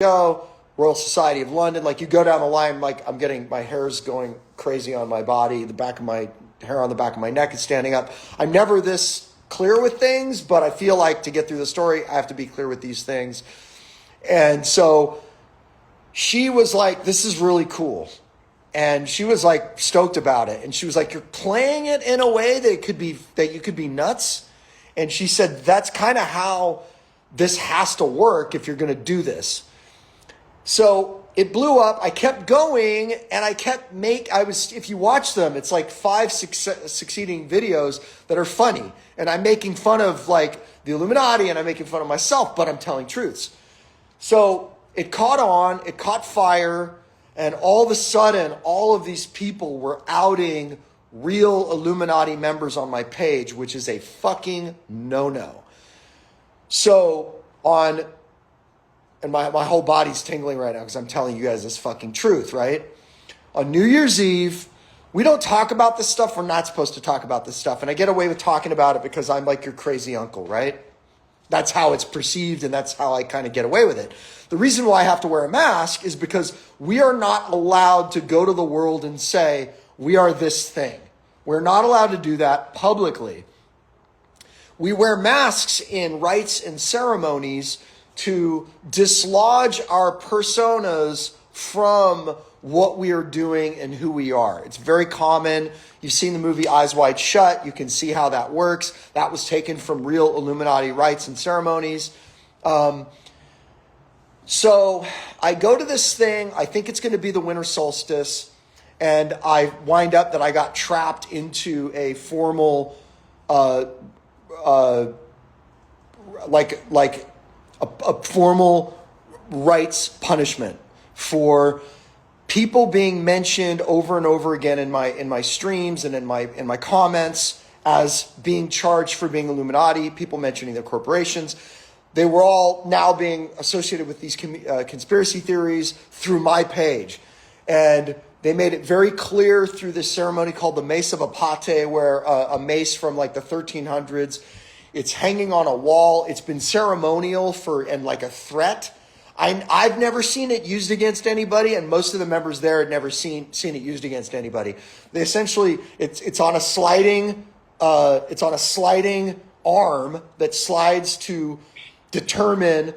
Go, Royal Society of London. Like, you go down the line, like, I'm getting, my hair's going crazy on my body. The back of my hair on the back of my neck is standing up. I'm never this clear with things, but I feel like to get through the story, I have to be clear with these things. And so she was like, this is really cool. And she was like stoked about it. And she was like, you're playing it in a way that it could be, that you could be nuts. And she said, that's kind of how this has to work if you're going to do this. So it blew up. I kept going, and if you watch them, it's like 5 succeeding videos that are funny. And I'm making fun of like the Illuminati, and I'm making fun of myself, but I'm telling truths. So it caught on, it caught fire, and all of a sudden, all of these people were outing real Illuminati members on my page, which is a fucking no-no. So and my whole body's tingling right now because I'm telling you guys this fucking truth, right? On New Year's Eve, we don't talk about this stuff. We're not supposed to talk about this stuff. And I get away with talking about it because I'm like your crazy uncle, right? That's how it's perceived, and that's how I kind of get away with it. The reason why I have to wear a mask is because we are not allowed to go to the world and say, we are this thing. We're not allowed to do that publicly. We wear masks in rites and ceremonies to dislodge our personas from what we are doing and who we are. It's very common. You've seen the movie Eyes Wide Shut. You can see how that works. That was taken from real Illuminati rites and ceremonies. So I go to this thing. I think it's going to be the winter solstice. And I wind up that I got trapped into a formal, a formal rites punishment for people being mentioned over and over again in my streams and in my comments as being charged for being Illuminati, people mentioning their corporations. They were all now being associated with these conspiracy theories through my page. And they made it very clear through this ceremony called the Mace of Apate, where a mace from like the 1300s, it's hanging on a wall. It's been ceremonial and like a threat. I've never seen it used against anybody, and most of the members there had never seen it used against anybody. They essentially, it's on a sliding arm that slides to determine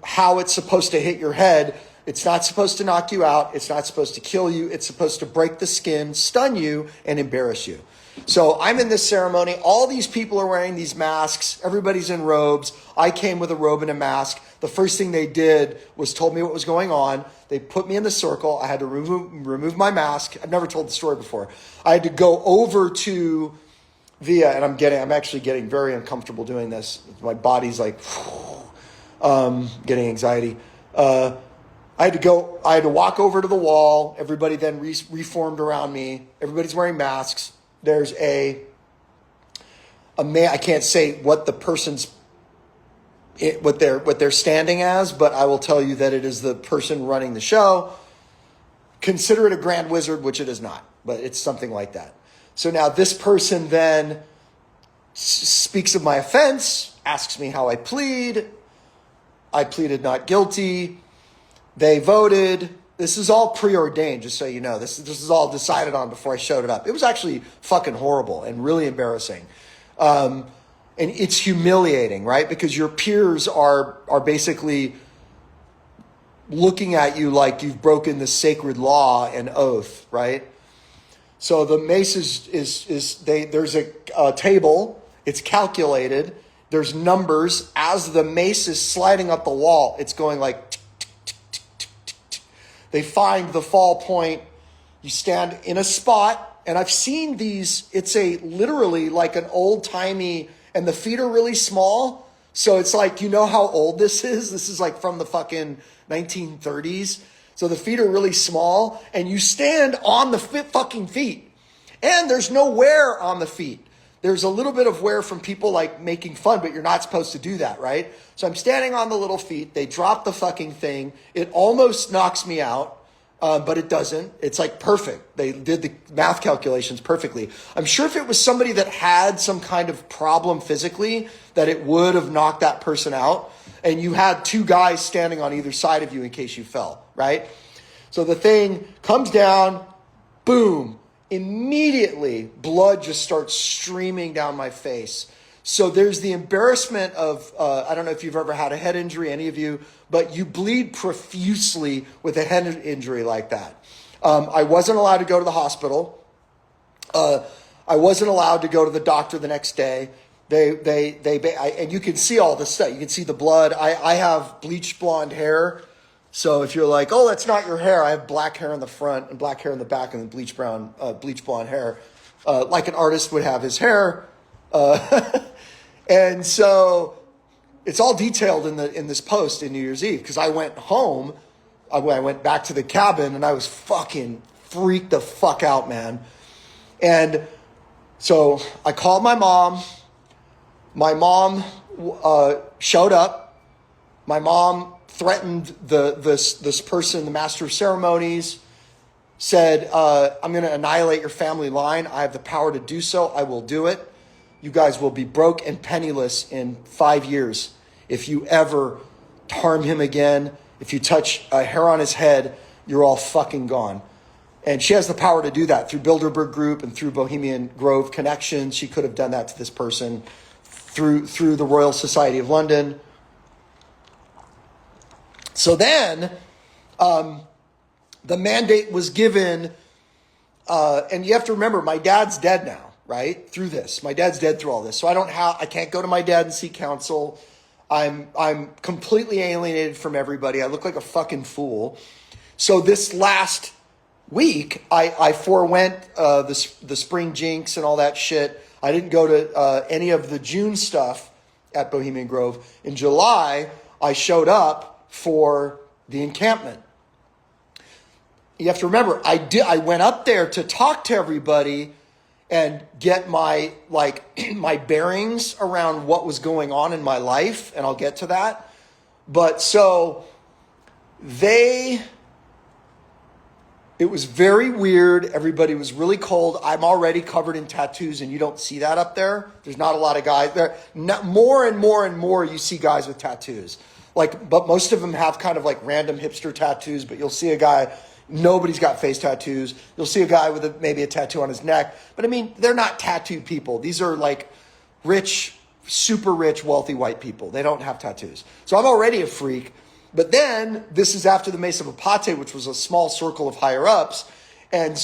how it's supposed to hit your head. It's not supposed to knock you out. It's not supposed to kill you. It's supposed to break the skin, stun you, and embarrass you. So I'm in this ceremony. All these people are wearing these masks. Everybody's in robes. I came with a robe and a mask. The first thing they did was told me what was going on. They put me in the circle. I had to remove my mask. I've never told the story before. I had to go over to and I'm actually getting very uncomfortable doing this. My body's like, getting anxiety. I had to walk over to the wall. Everybody then reformed around me. Everybody's wearing masks. There's a man. I can't say what the person's, what they're standing as, but I will tell you that it is the person running the show. Consider it a grand wizard, which it is not, but it's something like that. So now this person then speaks of my offense, asks me how I plead. I pleaded not guilty. They voted. This is all preordained, just so you know. This is all decided on before I showed it up. It was actually fucking horrible and really embarrassing. And it's humiliating, right? Because your peers are basically looking at you like you've broken the sacred law and oath, right? So the mace there's a table. It's calculated. There's numbers. As the mace is sliding up the wall, it's going like, they find the fall point. You stand in a spot, and I've seen these. It's literally like an old timey, and the feet are really small. So it's like, you know how old this is? This is like from the fucking 1930s. So the feet are really small, and you stand on the fucking feet, and there's no wear on the feet. There's a little bit of wear from people like making fun, but you're not supposed to do that, right? So I'm standing on the little feet. They drop the fucking thing. It almost knocks me out, but it doesn't. It's like perfect. They did the math calculations perfectly. I'm sure if it was somebody that had some kind of problem physically, that it would have knocked that person out. and you had two guys standing on either side of you in case you fell, right? So the thing comes down, boom, immediately blood just starts streaming down my face. So there's the embarrassment of, I don't know if you've ever had a head injury, any of you, but you bleed profusely with a head injury like that. I wasn't allowed to go to the hospital. I wasn't allowed to go to the doctor the next day. And you can see all this stuff. You can see the blood. I have bleached blonde hair. So if you're like, oh, that's not your hair, I have black hair in the front and black hair in the back and bleach blonde hair, like an artist would have his hair. And so it's all detailed in this post in New Year's Eve, because I went home, I went back to the cabin, and I was fucking freaked the fuck out, man. And so I called my mom. My mom showed up. My mom threatened this person, the master of ceremonies, said, I'm going to annihilate your family line. I have the power to do so. I will do it. You guys will be broke and penniless in 5 years. If you ever harm him again, if you touch a hair on his head, you're all fucking gone. And she has the power to do that through Bilderberg Group and through Bohemian Grove connections. She could have done that to this person through the Royal Society of London. So then the mandate was given, and you have to remember, my dad's dead now. Right? Through this. My dad's dead through all this. So I can't go to my dad and seek counsel. I'm completely alienated from everybody. I look like a fucking fool. So this last week, I forewent the spring jinx and all that shit. I didn't go to any of the June stuff at Bohemian Grove. In July, I showed up for the encampment. You have to remember, I went up there to talk to everybody and get my my bearings around what was going on in my life, and I'll get to that. But so it was very weird. Everybody was really cold. I'm already covered in tattoos, and you don't see that up there. There's not a lot of guys there. More and more and more you see guys with tattoos. But most of them have kind of like random hipster tattoos, but you'll see a guy. Nobody's got face tattoos. You'll see a guy with maybe a tattoo on his neck. But I mean, they're not tattooed people. These are like rich, super rich, wealthy white people. They don't have tattoos. So I'm already a freak. But then this is after the Mesa Papate, which was a small circle of higher ups. And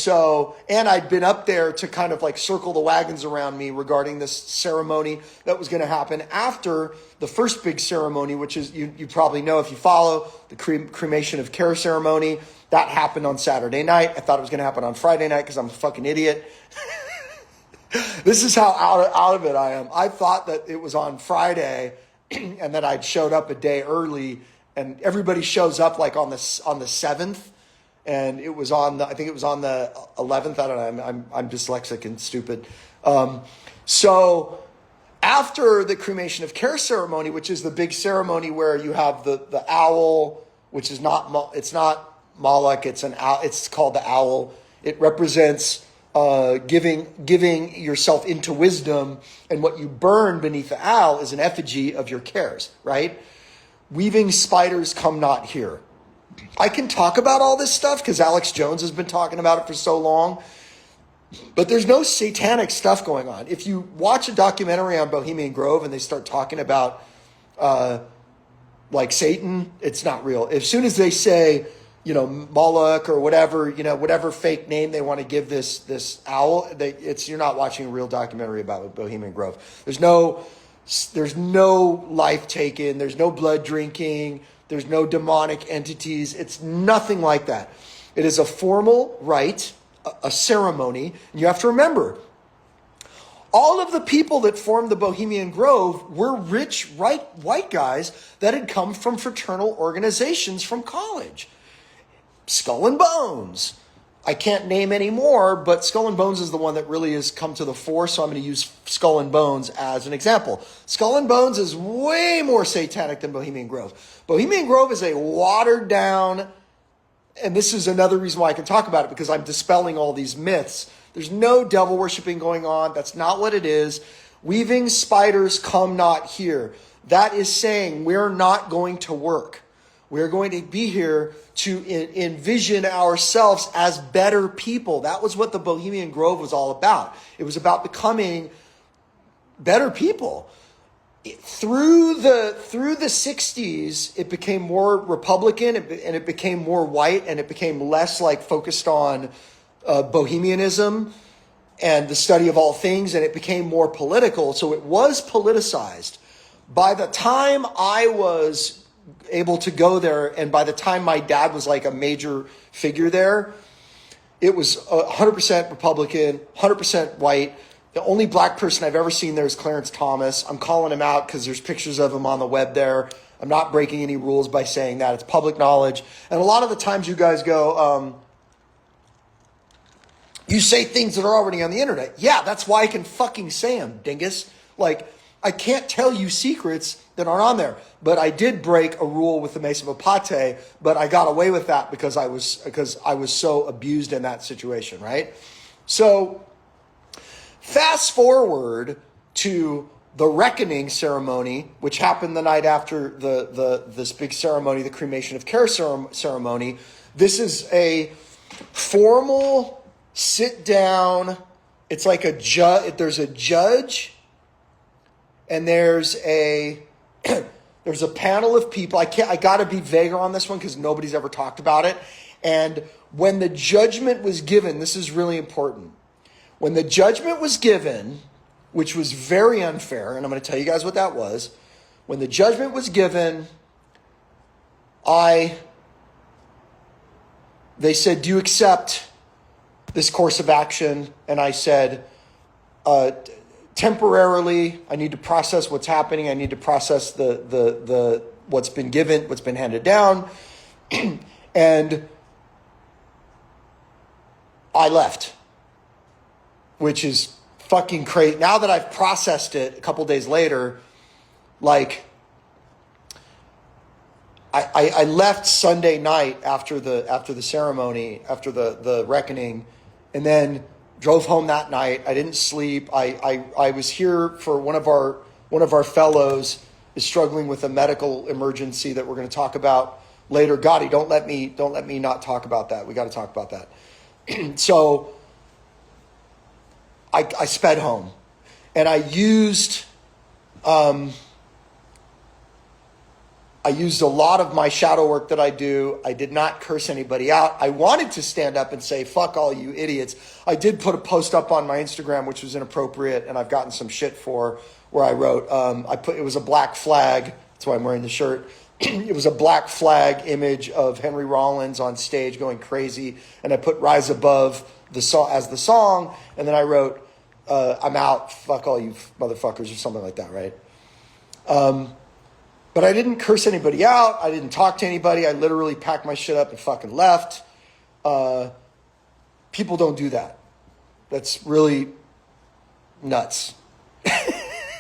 I'd been up there to kind of like circle the wagons around me regarding this ceremony that was going to happen after the first big ceremony, which is, you probably know if you follow, the cremation of care ceremony. That happened on Saturday night. I thought it was going to happen on Friday night because I'm a fucking idiot. This is how out of it I am. I thought that it was on Friday and that I'd showed up a day early, and everybody shows up like on the 7th. And it was I think it was on the 11th. I don't know. I'm dyslexic and stupid. So after the cremation of care ceremony, which is the big ceremony where you have the owl, which is it's not Moloch, it's an owl. It's called the owl. It represents giving yourself into wisdom, and what you burn beneath the owl is an effigy of your cares, right? Weaving spiders come not here. I can talk about all this stuff because Alex Jones has been talking about it for so long, but there's no satanic stuff going on. If you watch a documentary on Bohemian Grove and they start talking about like Satan, it's not real. As soon as they say, Moloch or whatever, whatever fake name they want to give this owl, you're not watching a real documentary about Bohemian Grove. There's no life taken. There's no blood drinking. There's no demonic entities. It's nothing like that. It is a formal rite, a ceremony. And you have to remember, all of the people that formed the Bohemian Grove were rich, white guys that had come from fraternal organizations from college. Skull and Bones. I can't name any more, but Skull and Bones is the one that really has come to the fore, so I'm going to use Skull and Bones as an example. Skull and Bones is way more satanic than Bohemian Grove. Bohemian Grove is a watered down, and this is another reason why I can talk about it, because I'm dispelling all these myths. There's no devil worshiping going on. That's not what it is. Weaving spiders come not here. that is saying we're not going to work. We're going to be here to envision ourselves as better people. That was what the Bohemian Grove was all about. It was about becoming better people. Through the 60s, it became more Republican and it became more white and it became less like focused on bohemianism and the study of all things, and it became more political. So it was politicized. By the time I was able to go there, and by the time my dad was like a major figure there, it was 100% Republican, 100% white. The only black person I've ever seen there is Clarence Thomas. I'm calling him out because there's pictures of him on the web there. I'm not breaking any rules by saying that. It's public knowledge. And a lot of the times you guys go, you say things that are already on the internet. Yeah, that's why I can fucking say them, dingus. Like, I can't tell you secrets that aren't on there. But I did break a rule with the Mesa Mapate, but I got away with that because I was so abused in that situation, right? So fast forward to the reckoning ceremony, which happened the night after this big ceremony, the cremation of care ceremony. This is a formal sit down. It's like a judge. There's a judge, and there's a panel of people. I got to be vaguer on this one because nobody's ever talked about it. And when the judgment was given, this is really important. When the judgment was given, which was very unfair, and I'm going to tell you guys what that was. When the judgment was given, they said, "Do you accept this course of action?" And I said, temporarily, I need to process what's happening. I need to process the what's been given, what's been handed down. And I left, which is fucking crazy. Now that I've processed it a couple days later, like I left Sunday night after the ceremony, after the reckoning, and then drove home that night. I didn't sleep. I was here for one of our fellows is struggling with a medical emergency that we're going to talk about later. Gotti, don't let me not talk about that. We got to talk about that. So I sped home, and I used a lot of my shadow work that I do. I did not curse anybody out. I wanted to stand up and say, "Fuck all you idiots." I did put a post up on my Instagram, which was inappropriate, and I've gotten some shit for, where I wrote, it was a black flag. That's why I'm wearing the shirt. It was a black flag image of Henry Rollins on stage going crazy, and I put "Rise Above" as the song, and then I wrote, "I'm out, fuck all you motherfuckers," or something like that, right? But I didn't curse anybody out. I didn't talk to anybody. I literally packed my shit up and fucking left. People don't do that. That's really nuts.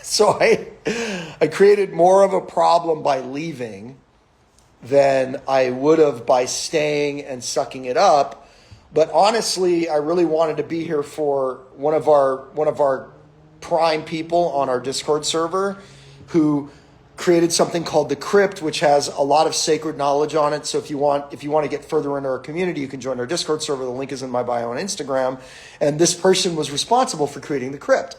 So I created more of a problem by leaving than I would have by staying and sucking it up. But honestly, I really wanted to be here for one of our prime people on our Discord server who created something called The Crypt, which has a lot of sacred knowledge on it. So if you want to get further into our community, you can join our Discord server. The link is in my bio on Instagram. And this person was responsible for creating The Crypt.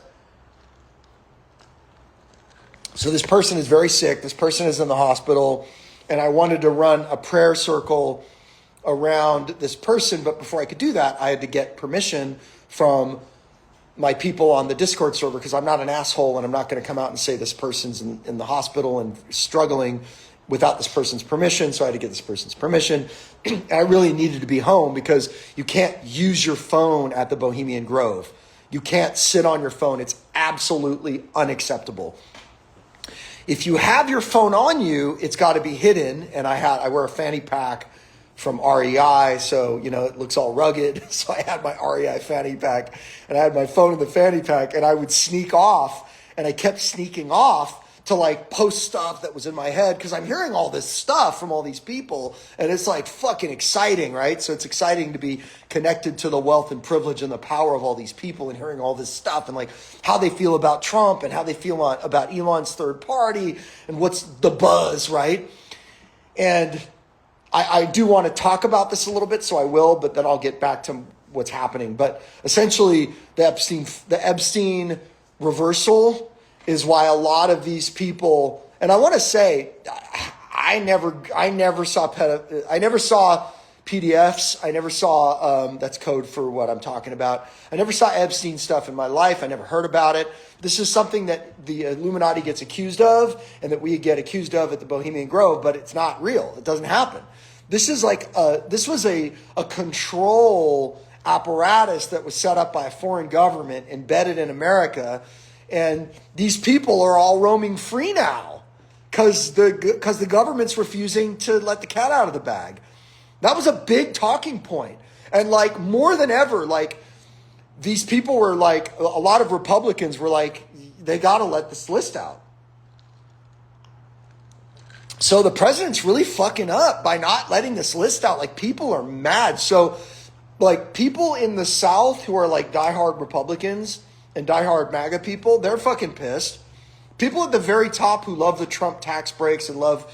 So this person is very sick. This person is in the hospital. And I wanted to run a prayer circle around this person. But before I could do that, I had to get permission from my people on the Discord server, because I'm not an asshole and I'm not going to come out and say this person's in the hospital and struggling without this person's permission. So I had to get this person's permission. And I really needed to be home because you can't use your phone at the Bohemian Grove. You can't sit on your phone. It's absolutely unacceptable. If you have your phone on you, it's got to be hidden. And I wear a fanny pack from REI, so it looks all rugged. So I had my REI fanny pack, and I had my phone in the fanny pack, and I would sneak off, and I kept sneaking off to like post stuff that was in my head because I'm hearing all this stuff from all these people and it's like fucking exciting, right? So it's exciting to be connected to the wealth and privilege and the power of all these people and hearing all this stuff and like how they feel about Trump and how they feel about Elon's third party and what's the buzz, right? And I do want to talk about this a little bit, so I will, but then I'll get back to what's happening. But essentially the Epstein reversal is why a lot of these people, and I want to say, I never saw PDFs. I never saw, that's code for what I'm talking about. I never saw Epstein stuff in my life. I never heard about it. This is something that the Illuminati gets accused of and that we get accused of at the Bohemian Grove, but it's not real. It doesn't happen. This is like, this was a control apparatus that was set up by a foreign government embedded in America. And these people are all roaming free now because the government's refusing to let the cat out of the bag. That was a big talking point. And like more than ever, like these people were like, a lot of Republicans were like, they got to let this list out. So the president's really fucking up by not letting this list out. Like people are mad. So like people in the South who are like diehard Republicans and diehard MAGA people, they're fucking pissed. People at the very top who love the Trump tax breaks and love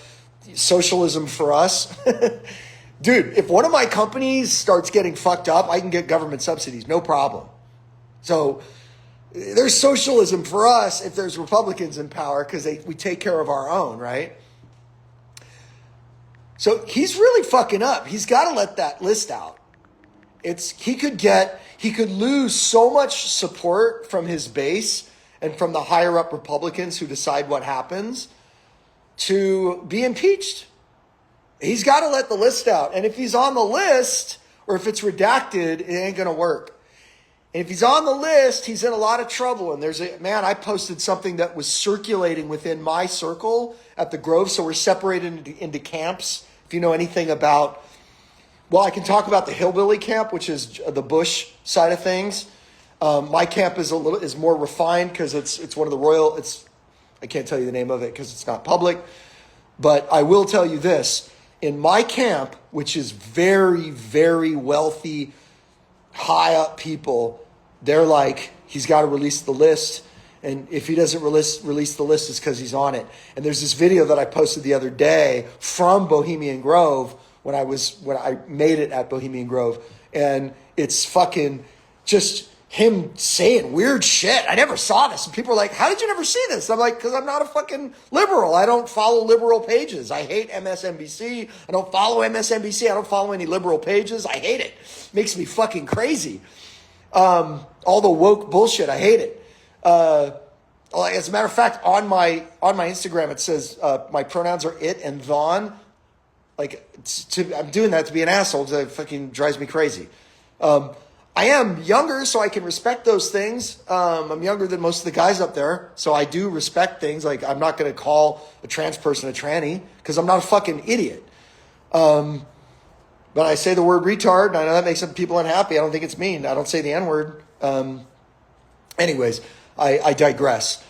socialism for us. Dude, if one of my companies starts getting fucked up, I can get government subsidies, no problem. So there's socialism for us if there's Republicans in power because we take care of our own, right? So he's really fucking up. He's got to let that list out. He could lose so much support from his base and from the higher up Republicans who decide what happens to be impeached. He's got to let the list out. And if he's on the list or if it's redacted, it ain't going to work. And if he's on the list, he's in a lot of trouble. And I posted something that was circulating within my circle at the Grove. So we're separated into camps. If you know anything about, well, I can talk about the hillbilly camp, which is the Bush side of things. My camp is more refined because it's one of the royal. I can't tell you the name of it because it's not public, but I will tell you this: in my camp, which is very, very wealthy, high up people, they're like, he's got to release the list. And if he doesn't release the list, it's because he's on it. And there's this video that I posted the other day from Bohemian Grove when I made it at Bohemian Grove. And it's fucking just him saying weird shit. I never saw this. And people are like, how did you never see this? I'm like, because I'm not a fucking liberal. I don't follow liberal pages. I hate MSNBC. I don't follow MSNBC. I don't follow any liberal pages. I hate it. Makes me fucking crazy. All the woke bullshit. I hate it. As a matter of fact, on my Instagram, it says my pronouns are it and thon. Like, I'm doing that to be an asshole because it fucking drives me crazy. I am younger, so I can respect those things. I'm younger than most of the guys up there, so I do respect things. Like, I'm not going to call a trans person a tranny because I'm not a fucking idiot. But I say the word retard, and I know that makes some people unhappy. I don't think it's mean. I don't say the N-word. Anyways, I digress.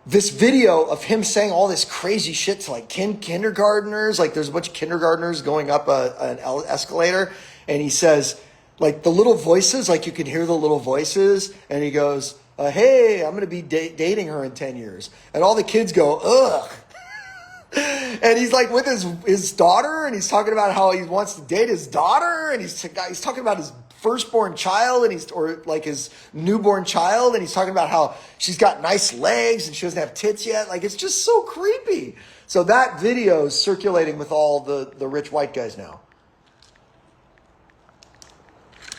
This video of him saying all this crazy shit to like kindergartners, like there's a bunch of kindergartners going up an escalator, and he says, like the little voices, like you can hear the little voices, and he goes, hey, I'm going to be dating her in 10 years. And all the kids go, ugh. And he's like with his daughter, and he's talking about how he wants to date his daughter, and he's talking about his firstborn child, and his newborn child, and he's talking about how she's got nice legs and she doesn't have tits yet. Like, it's just so creepy. So that video is circulating with all the rich white guys now.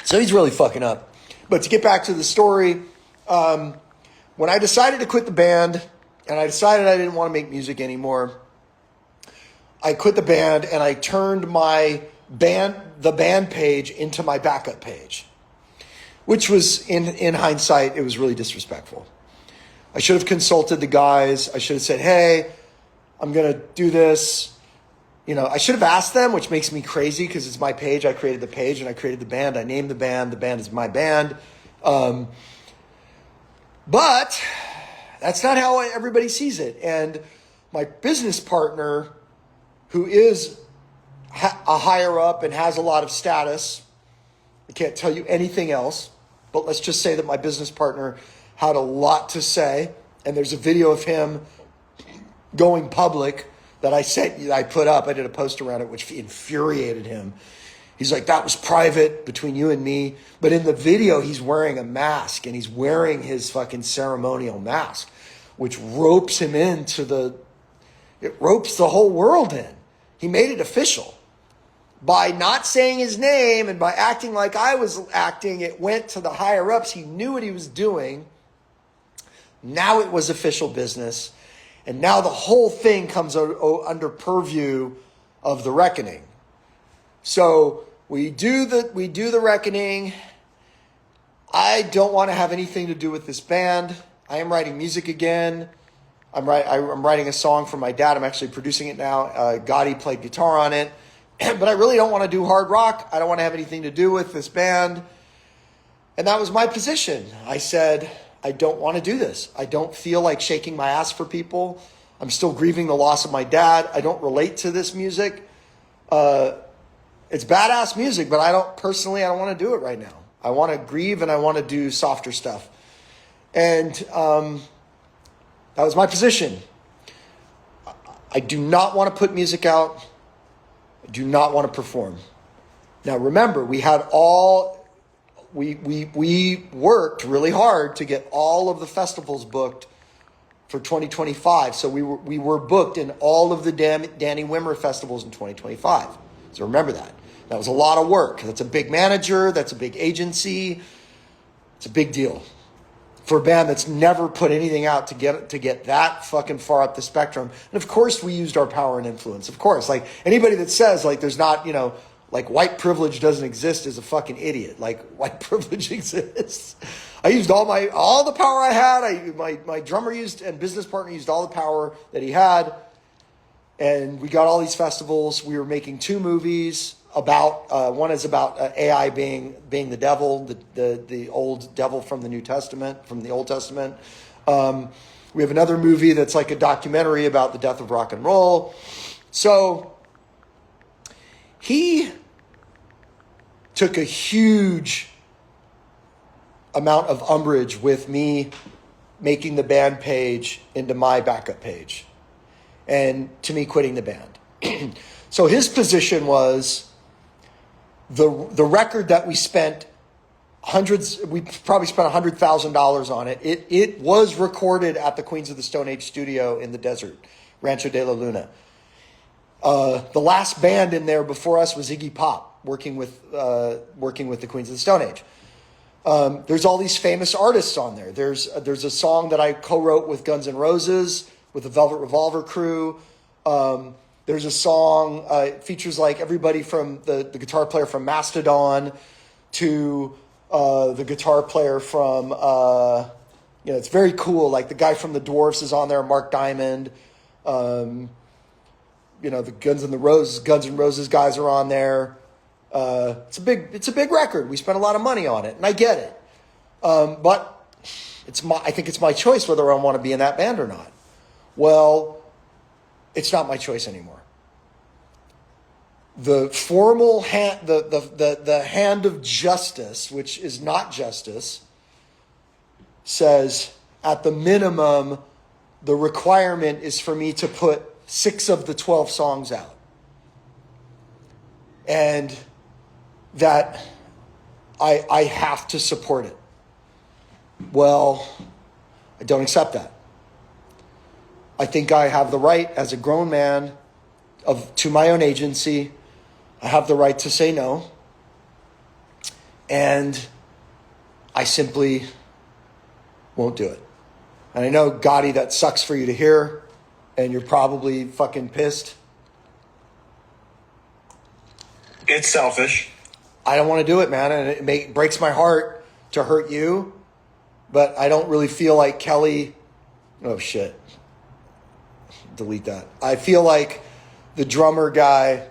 So he's really fucking up. But to get back to the story, when I decided to quit the band and I decided I didn't want to make music anymore, I quit the band and I turned the band page into my backup page, which was in hindsight, it was really disrespectful. I should have consulted the guys. I should have said, hey, I'm going to do this. You know, I should have asked them, which makes me crazy because it's my page. I created the page and I created the band. I named the band. The band is my band. But That's not how everybody sees it. And my business partner, who is a higher up and has a lot of status, I can't tell you anything else, but let's just say that my business partner had a lot to say. And there's a video of him going public that I put up. I did a post around it, which infuriated him. He's like, that was private between you and me. But in the video, he's wearing a mask, and he's wearing his fucking ceremonial mask, which ropes him it ropes the whole world in. He made it official. By not saying his name and by acting like I was acting, it went to the higher ups. He knew what he was doing. Now it was official business. And now the whole thing comes under purview of the reckoning. So we do the reckoning. I don't want to have anything to do with this band. I am writing music again. I'm writing a song for my dad. I'm actually producing it now. Gotti played guitar on it. But I really don't want to do hard rock. I don't want to have anything to do with this band. And that was my position. I said, I don't want to do this. I don't feel like shaking my ass for people. I'm still grieving the loss of my dad. I don't relate to this music. It's badass music, but I don't want to do it right now. I want to grieve and I want to do softer stuff. And that was my position. I do not want to put music out. I do not want to perform. Now remember, we worked really hard to get all of the festivals booked for 2025. So we were booked in all of the Danny Wimmer festivals in 2025. So remember that. That was a lot of work. That's a big manager. That's a big agency. It's a big deal for a band that's never put anything out to get that fucking far up the spectrum. And of course we used our power and influence. Of course, like anybody that says like there's not, like white privilege doesn't exist is a fucking idiot. Like white privilege exists. I used all the power I had. My drummer and business partner used all the power that he had. And we got all these festivals. We were making 2 movies about, one is about AI being the devil, the old devil from the New Testament, from the Old Testament. We have another movie that's like a documentary about the death of rock and roll. So he took a huge amount of umbrage with me making the band page into my backup page and to me quitting the band. So his position was the record that we spent we probably spent $100,000 on it. It was recorded at the Queens of the Stone Age studio in the desert, Rancho de la Luna. The last band in there before us was Iggy Pop, working with the Queens of the Stone Age. There's all these famous artists on there. There's a song that I co-wrote with Guns N' Roses, with the Velvet Revolver crew. There's a song, features like everybody from the guitar player from Mastodon to the guitar player from, it's very cool. Like the guy from the Dwarfs is on there, Mark Diamond. The Guns N' Roses guys are on there. It's a big record. We spent a lot of money on it, and I get it. But I think it's my choice whether I want to be in that band or not. Well, it's not my choice anymore. The formal hand, the hand of justice, which is not justice, says at the minimum, the requirement is for me to put 6 of the 12 songs out. And that I have to support it. Well, I don't accept that. I think I have the right as a grown man to my own agency. I have the right to say no. And I simply won't do it. And I know, Gotti, that sucks for you to hear. And you're probably fucking pissed. It's selfish. I don't want to do it, man. And it breaks my heart to hurt you. But I don't really feel like Kelly... Oh, shit. Delete that. I feel like the drummer guy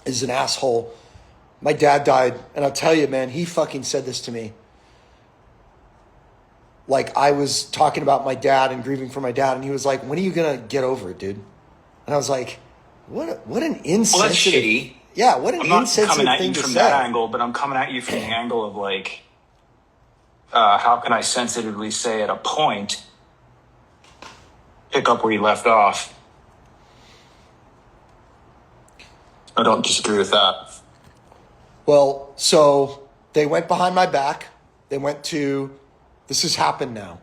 is an asshole. My dad died. And I'll tell you, man, he fucking said this to me. like I was talking about my dad and grieving for my dad, and he was like, "When are you gonna get over it, dude?" And I was like, "What an insensitive." Well, that's shitty. Yeah, what an I'm not insensitive coming at thing you to from say. that angle, but I'm coming at you from the angle of like, how can I sensitively say at a point, pick up where you left off? I don't disagree with that. Well, so they went behind my back. They went to. This has happened now.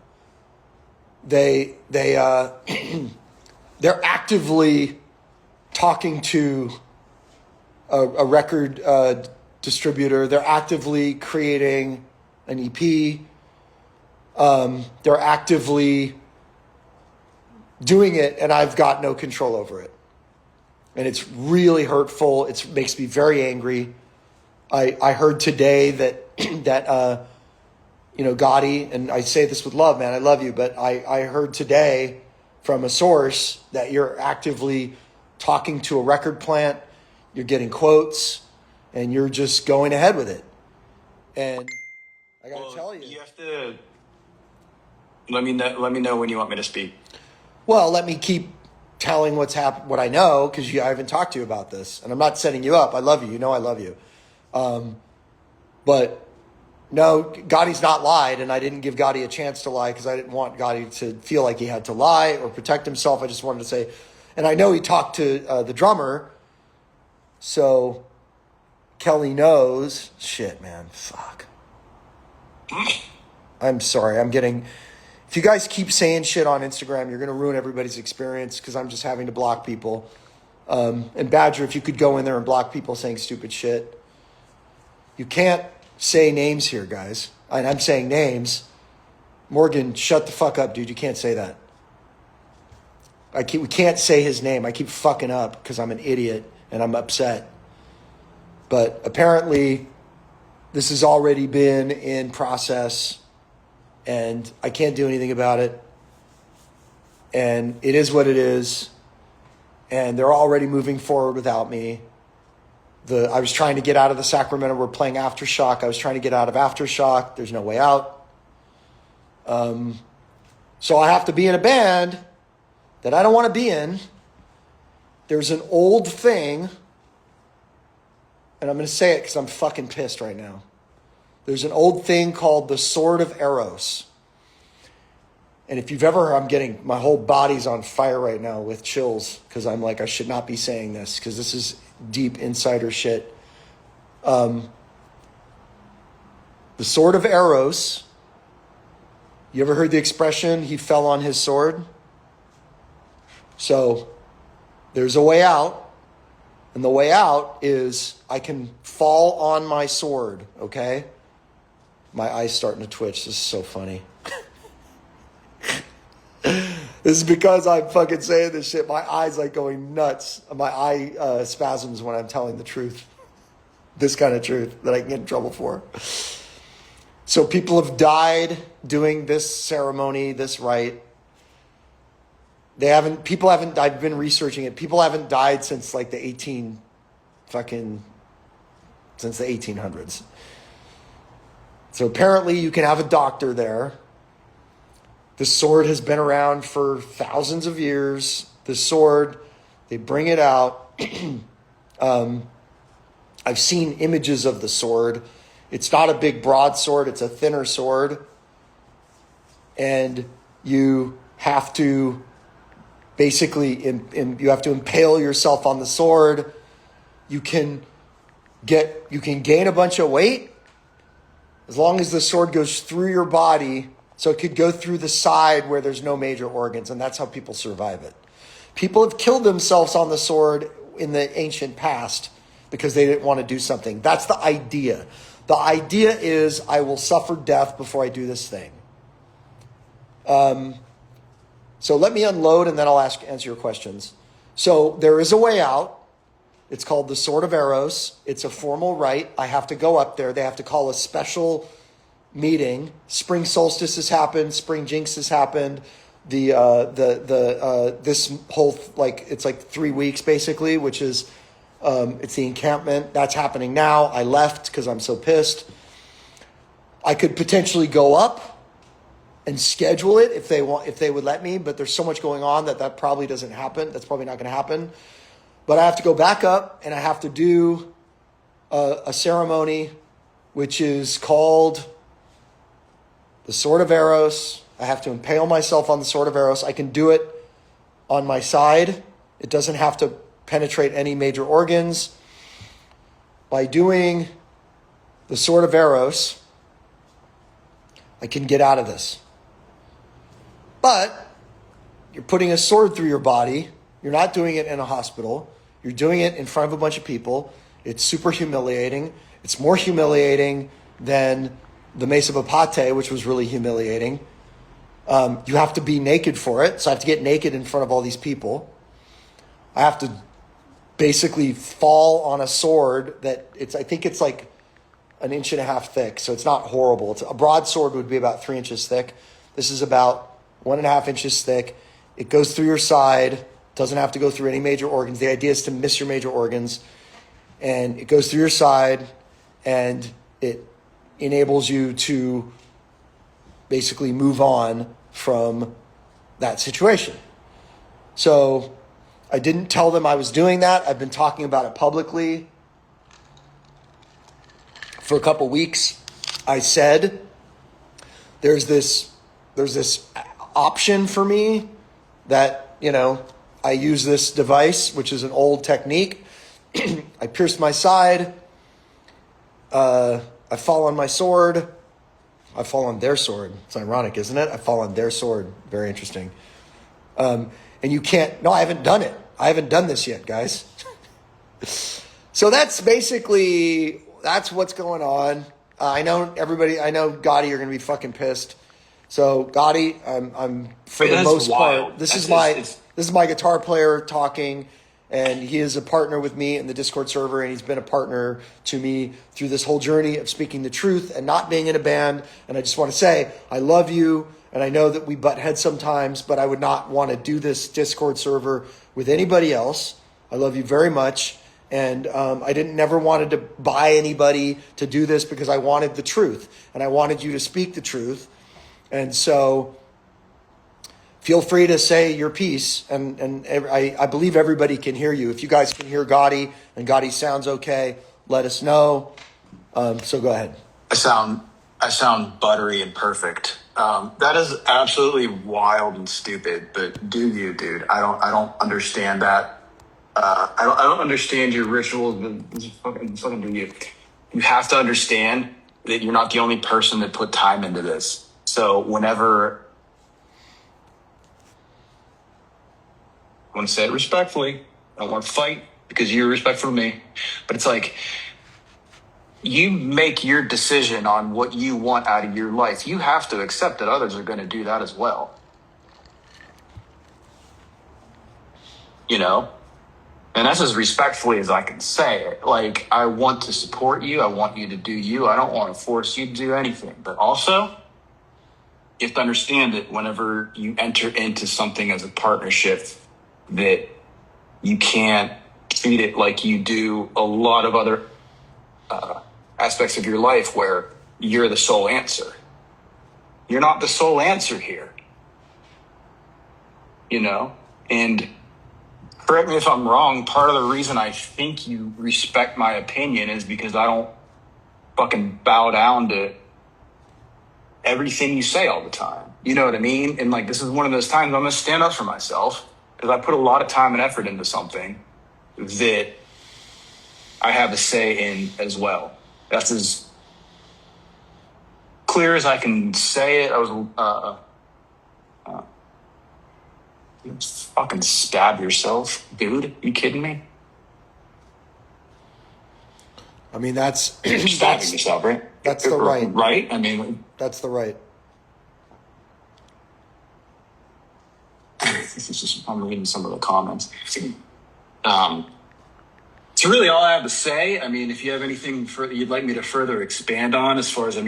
They're actively talking to a record distributor. They're actively creating an EP. They're actively doing it, and I've got no control over it. And it's really hurtful. It makes me very angry. I heard today that Gotti, and I say this with love, man, I love you, but I heard today from a source that you're actively talking to a record plant, you're getting quotes, and you're just going ahead with it. And I got to tell you. You have to let me know when you want me to speak. Well, let me keep telling what I know, because I haven't talked to you about this, and I'm not setting you up. I love you. You know I love you. But no, Gotti's not lied, and I didn't give Gotti a chance to lie because I didn't want Gotti to feel like he had to lie or protect himself. I just wanted to say, and I know he talked to the drummer, so Kelly knows. Shit, man, fuck. I'm sorry. If you guys keep saying shit on Instagram, you're going to ruin everybody's experience because I'm just having to block people. And Badger, if you could go in there and block people saying stupid shit. You can't say names here, guys. And I'm saying names. Morgan, shut the fuck up, dude. You can't say that. We can't say his name. I keep fucking up because I'm an idiot and I'm upset. But apparently, this has already been in process, and I can't do anything about it. And it is what it is. And they're already moving forward without me. I was trying to get out of the Sacramento. We're playing Aftershock. I was trying to get out of Aftershock. There's no way out. So I have to be in a band that I don't want to be in. There's an old thing, and I'm going to say it because I'm fucking pissed right now. There's an old thing called the Sword of Eros. And if you've ever, my whole body's on fire right now with chills because I'm like, I should not be saying this because this is deep insider shit. The Sword of Eros. You ever heard the expression, he fell on his sword? So there's a way out. And the way out is I can fall on my sword, okay? My eye's starting to twitch. This is so funny. This is because I'm fucking saying this shit. My eye's like going nuts. My eye spasms when I'm telling the truth. This kind of truth that I can get in trouble for. So people have died doing this ceremony, this rite. I've been researching it. People haven't died since like since the 1800s. So apparently you can have a doctor there. The sword has been around for thousands of years. The sword, they bring it out. I've seen images of the sword. It's not a big broadsword. It's a thinner sword. And you have to basically, you have to impale yourself on the sword. You can gain a bunch of weight as long as the sword goes through your body. So it could go through the side where there's no major organs, and that's how people survive it. People have killed themselves on the sword in the ancient past because they didn't want to do something. That's the idea. The idea is I will suffer death before I do this thing. So let me unload, and then I'll answer your questions. So there is a way out. It's called the Sword of Eros. It's a formal rite. I have to go up there. They have to call a special meeting. Spring solstice has happened. Spring jinx has happened. This whole it's like 3 weeks basically, which is it's the encampment that's happening now. I left because I'm so pissed. I could potentially go up and schedule it if they would let me, but there's so much going on that probably doesn't happen. That's probably not going to happen. But I have to go back up and I have to do a ceremony which is called the Sword of Eros. I have to impale myself on the Sword of Eros. I can do it on my side. It doesn't have to penetrate any major organs. By doing the Sword of Eros, I can get out of this. But you're putting a sword through your body. You're not doing it in a hospital. You're doing it in front of a bunch of people. It's super humiliating. It's more humiliating than the Mesa Papate, which was really humiliating. You have to be naked for it. So I have to get naked in front of all these people. I have to basically fall on a sword I think it's like an inch and a half thick. So it's not horrible. A broadsword would be about 3 inches thick. This is about 1.5 inches thick. It goes through your side. Doesn't have to go through any major organs. The idea is to miss your major organs. And it goes through your side and it enables you to basically move on from that situation. So I didn't tell them I was doing that. I've been talking about it publicly for a couple weeks. I said there's this option for me that, I use this device, which is an old technique. I pierced my side. I fall on my sword. I fall on their sword. It's ironic, isn't it? I fall on their sword. Very interesting. And you can't, no, I haven't done it. I haven't done this yet, guys. So that's what's going on. I know Gotti, you're going to be fucking pissed. So Gotti, I'm for the most part, this is my guitar player talking, and he is a partner with me in the Discord server, and he's been a partner to me through this whole journey of speaking the truth and not being in a band. And I just want to say, I love you, and I know that we butt heads sometimes, but I would not want to do this Discord server with anybody else. I love you very much. And I never wanted to buy anybody to do this because I wanted the truth, and I wanted you to speak the truth. And so feel free to say your piece, and I believe everybody can hear you. If you guys can hear Gotti and Gotti sounds okay, let us know. So go ahead. I sound buttery and perfect. That is absolutely wild and stupid, but do you, dude? I don't understand that. I don't understand your rituals, but fucking do you. You have to understand that you're not the only person that put time into this. So whenever, I want to say it respectfully, I don't want to fight because you're respectful to me, but it's like, you make your decision on what you want out of your life. You have to accept that others are going to do that as well. And that's as respectfully as I can say it. Like, I want to support you. I want you to do you. I don't want to force you to do anything. But also, you have to understand that whenever you enter into something as a partnership, that you can't treat it like you do a lot of other aspects of your life where you're the sole answer. You're not the sole answer here. And correct me if I'm wrong, part of the reason I think you respect my opinion is because I don't fucking bow down to everything you say all the time. You know what I mean? And this is one of those times I'm going to stand up for myself because I put a lot of time and effort into something that I have a say in as well. That's as clear as I can say it. I was, fucking stab yourself, dude. You kidding me? I mean, that's you're stabbing yourself, right? That's the right. Right? I mean, that's the right. I'm reading some of the comments. It's really all I have to say. I mean, if you have anything you'd like me to further expand on, as far as I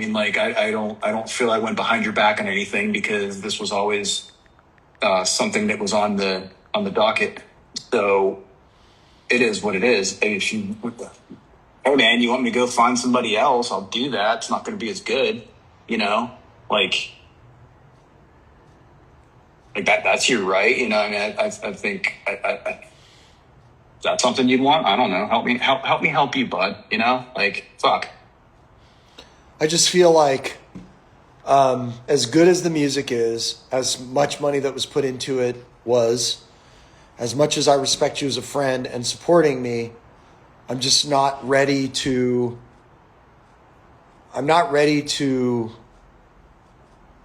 don't feel I went behind your back on anything, because this was always something that was on the docket. So it is what it is. And if you, hey man, you want me to go find somebody else, I'll do that. It's not going to be as good, Like that's your right. You know, I mean, I think is that something you'd want? I don't know. Help me help you, bud. You know, like, fuck. I just feel like as good as the music is, as much money that was put into it was, as much as I respect you as a friend and supporting me, I'm just not ready to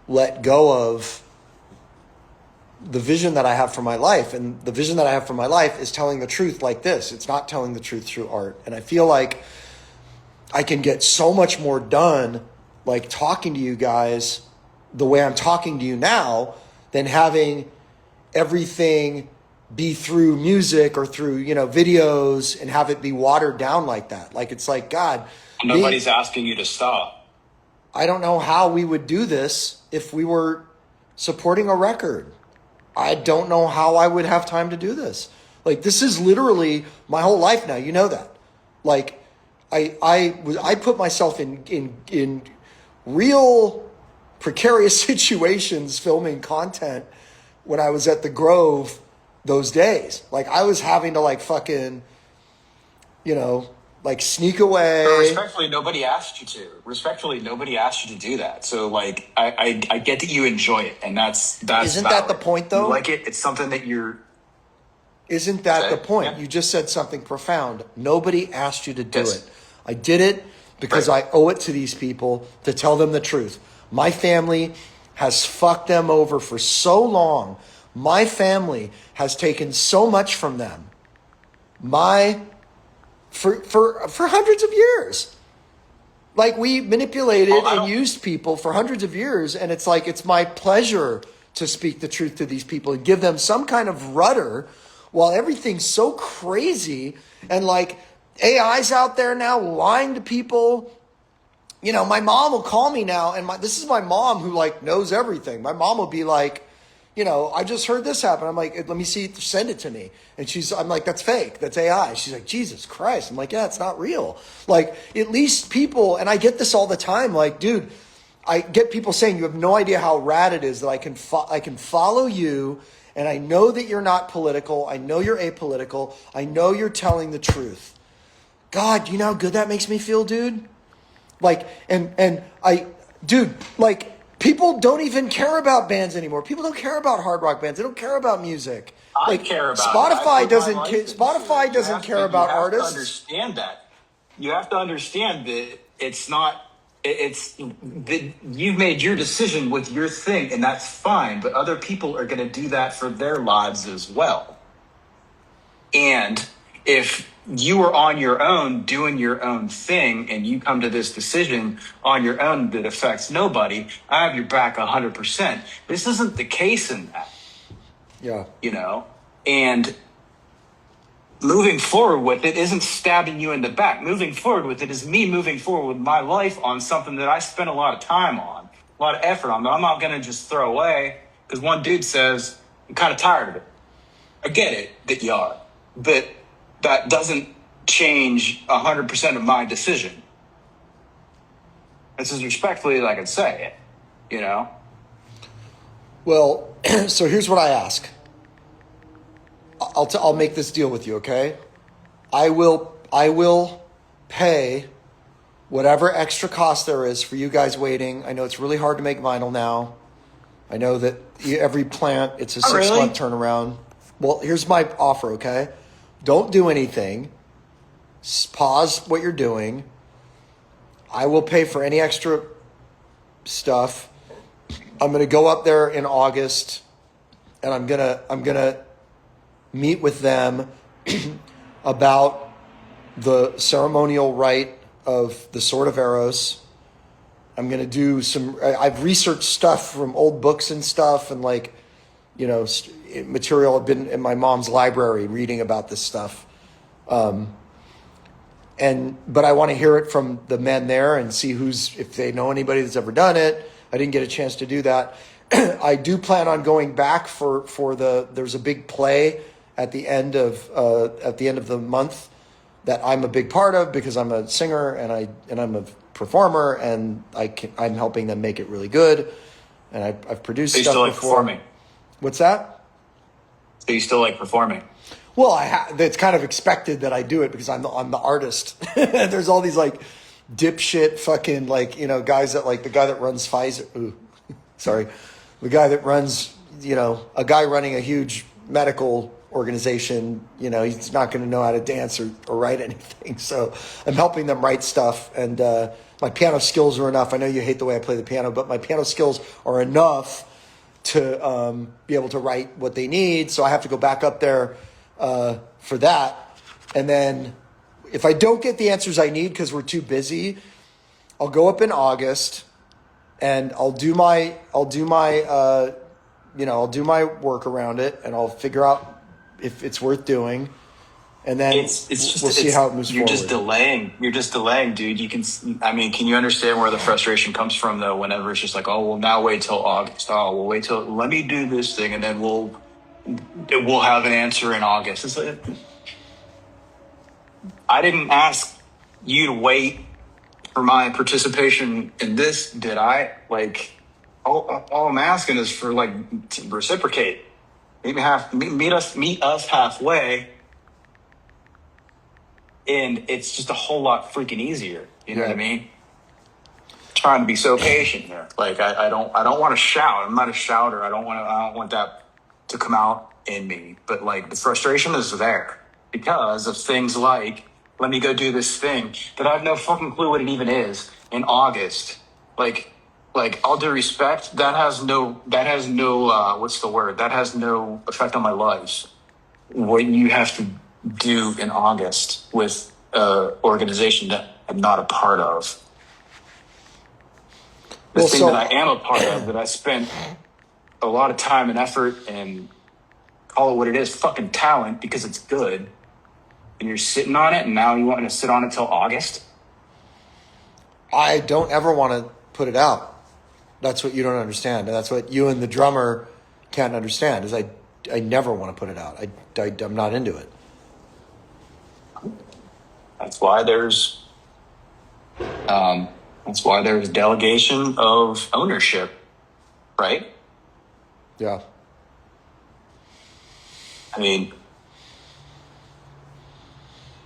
let go of the vision that I have for my life. And the vision that I have for my life is telling the truth like this. It's not telling the truth through art. And I feel like I can get so much more done, like talking to you guys the way I'm talking to you now, than having everything be through music or through, videos, and have it be watered down like that. Like, it's like, God, Nobody's asking you to stop. I don't know how we would do this if we were supporting a record. I don't know how I would have time to do this. Like, this is literally my whole life now. You know that. Like, I put myself in real precarious situations filming content when I was at the Grove those days. Like, I was having to like fucking, like sneak away. But respectfully, nobody asked you to. Respectfully, nobody asked you to do that. So, like, I get that you enjoy it, and that's Isn't valid. that the point, though? You like it. It's something that you're. Isn't that the point? Yeah. You just said something profound. Nobody asked you to do Yes. it. I did it because I owe it to these people to tell them the truth. My family has fucked them over for so long. My family has taken so much from them. For hundreds of years. Like, we manipulated and used people for hundreds of years, and it's like, it's my pleasure to speak the truth to these people and give them some kind of rudder while everything's so crazy, and like AI's out there now lying to people. My mom will call me now, and this is my mom who like knows everything. My mom will be like, I just heard this happen. I'm like, let me see, send it to me. And I'm like, that's fake. That's AI. She's like, Jesus Christ. I'm like, yeah, it's not real. Like, at least people, and I get this all the time. Like, dude, I get people saying, you have no idea how rad it is that I can follow you, and I know that you're not political. I know you're apolitical. I know you're telling the truth. God, you know how good that makes me feel, dude? Like, dude, like, people don't even care about bands anymore. People don't care about hard rock bands. They don't care about music. I care about Spotify it. Spotify doesn't care about artists. To understand that. You have to understand that it's not. It's that you've made your decision with your thing, and that's fine. But other people are going to do that for their lives as well. And if you are on your own doing your own thing, and you come to this decision on your own that affects nobody, I have your back 100%. This isn't the case in that. Yeah. And moving forward with it isn't stabbing you in the back. Moving forward with it is me moving forward with my life on something that I spent a lot of time on, a lot of effort on, that I'm not going to just throw away because one dude says, I'm kind of tired of it. I get it that you are, but that doesn't change 100% of my decision. It's as respectfully as I can say it, Well, so here's what I ask. I'll make this deal with you, okay? I will pay whatever extra cost there is for you guys waiting. I know it's really hard to make vinyl now. I know that every plant, it's a 6-month turnaround. Well, here's my offer, okay? Don't do anything. Pause what you're doing. I will pay for any extra stuff. I'm going to go up there in August, and I'm going to meet with them about the ceremonial rite of the Sword of Eros. I'm going to do I've researched stuff from old books and stuff, and material. I've been in my mom's library reading about this stuff. But I want to hear it from the men there and see if they know anybody that's ever done it. I didn't get a chance to do that. I do plan on going back there's a big play at the end of the month that I'm a big part of because I'm a singer and I'm a performer, and I'm helping them make it really good. And I've produced stuff before. Performing? What's that? So you still like performing? Well, it's kind of expected that I do it because I'm the artist. There's all these like dipshit fucking like, you know, guys that like the guy that runs Pfizer. Ooh, sorry. The guy that runs, you know, a guy running a huge medical organization, you know, he's not going to know how to dance or write anything. So I'm helping them write stuff. And my piano skills are enough. I know you hate the way I play the piano, but my piano skills are enough to be able to write what they need. So I have to go back up there for that. And then if I don't get the answers I need because we're too busy, I'll go up in August and I'll do my work around it, and I'll figure out if it's worth doing. And then we'll see how it moves forward. You're just delaying, dude. Can you understand where the frustration comes from though? Whenever it's just like, oh, well, now wait till August. Oh, we'll wait till, let me do this thing, and then we'll have an answer in August. It's like, I didn't ask you to wait for my participation in this, did I? Like, all I'm asking is for like to reciprocate. Meet us halfway, and it's just a whole lot freaking easier. You know what I mean? Trying to be so patient here. Like I don't want to shout. I'm not a shouter. I don't want that to come out in me. But like the frustration is there because of things like, let me go do this thing that I have no fucking clue what it even is in August. Like all due respect, that has no what's the word? That has no effect on my life. What you have to do in August with an organization that I'm not a part of. The thing that I am a part of, that I spent a lot of time and effort and call it what it is, fucking talent, because it's good. And you're sitting on it, and now you want to sit on it till August? I don't ever want to put it out. That's what you don't understand. And that's what you and the drummer can't understand, is I never want to put it out. I'm not into it. That's why there's delegation of ownership, right? Yeah. I mean,